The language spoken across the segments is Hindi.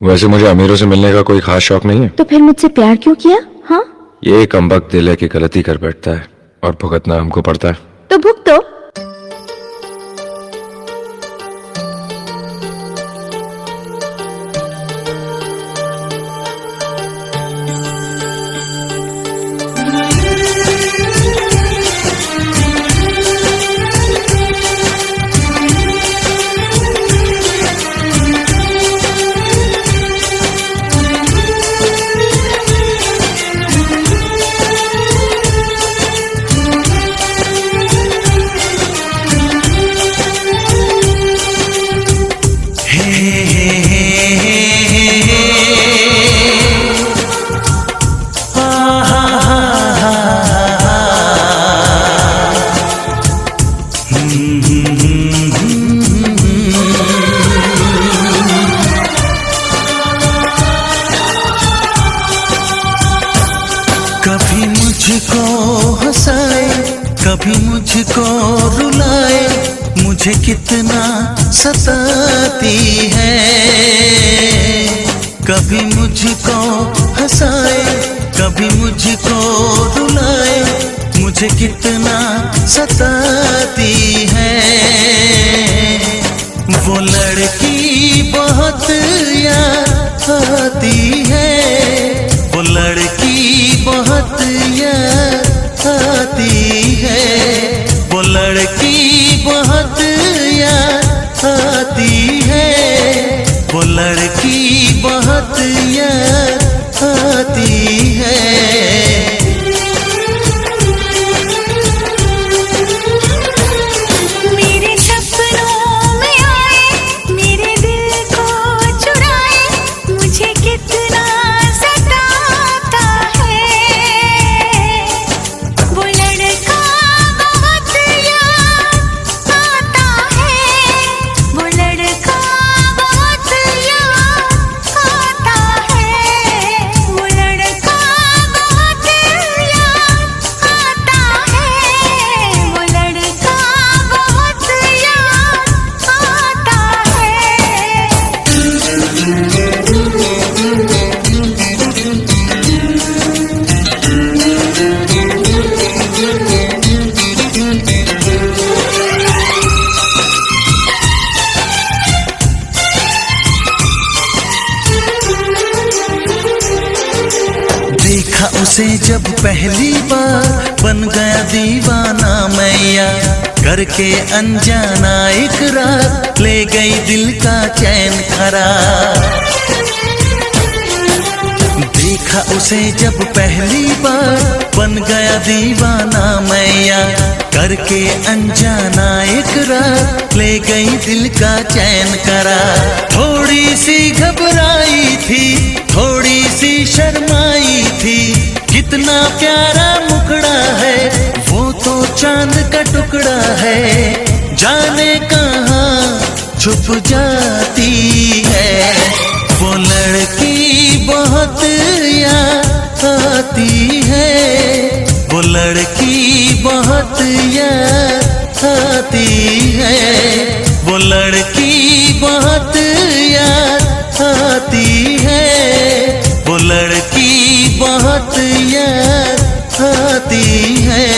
वैसे मुझे अमीरों से मिलने का कोई खास शौक नहीं है। तो फिर मुझसे प्यार क्यों किया? हाँ, ये कमबख्त दिल है कि गलती कर बैठता है और भुगतना हमको पड़ता है। तो भुगतो। कभी मुझको हंसाए, कभी मुझको रुलाए, मुझे कितना सताती है। कभी मुझको हंसाए, कभी मुझको रुलाए, मुझे कितना सताती है। वो लड़की बहुत याद आती है, वो लड़की बहुत याद आती है, वो लड़की बहुत याद आती है, वो लड़की बहुत याद आती है। मेरे सपनों में आए, मेरे दिल को चुराए, मुझे कितना सताता है। वो लड़का बहुत याद आता है, वो लड़का बहुत याद आता है, वो लड़का बहुत याद आता है, वो लड़का बहुत याद आता देखा उसे जब पहली बार, बन गया दीवाना मैया, करके अनजाना इकरार, ले गई दिल का चैन करार। देखा उसे जब पहली बार, बन गया दीवाना मैया, करके अनजाना इकरार, ले गई दिल का चैन करार। थोड़ी सी घबराई थी, थोड़ी सी शर्माई थी, कितना प्यारा मुखड़ा है, वो तो चांद का टुकड़ा है, जाने कहाँ छुप जाती है। वो लड़की बहुत याद आती है, वो लड़की बहुत याद आती है, वो लड़की बहुत याद आती है, वो लड़की बहुत याद आती है।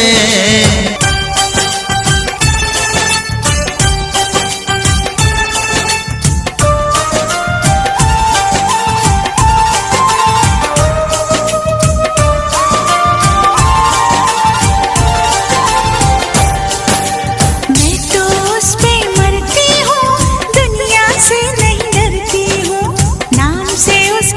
मैं तो उस पे मरती हूँ, दुनिया से नहीं डरती हूँ, नाम से उस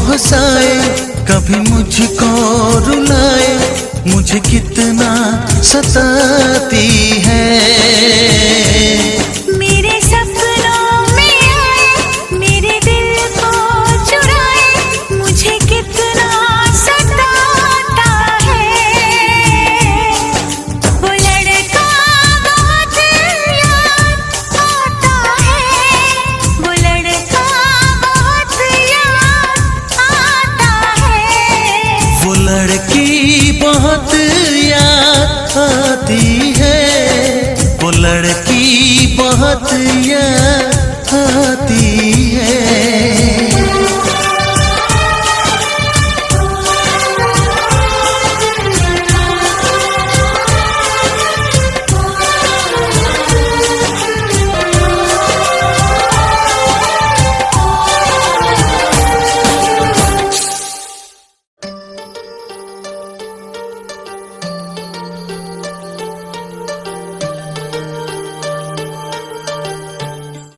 हंसाए, कभी मुझको रुलाए, मुझे कितना सताती है। मेरे सपनों में आए, मेरे दिल को चुराए, मुझे कितना सताता है। वो लड़का बहुत याद आता है, वो लड़का बहुत याद आता है। वो लड़की बहुत याद आती है, वो लड़की बहुत याद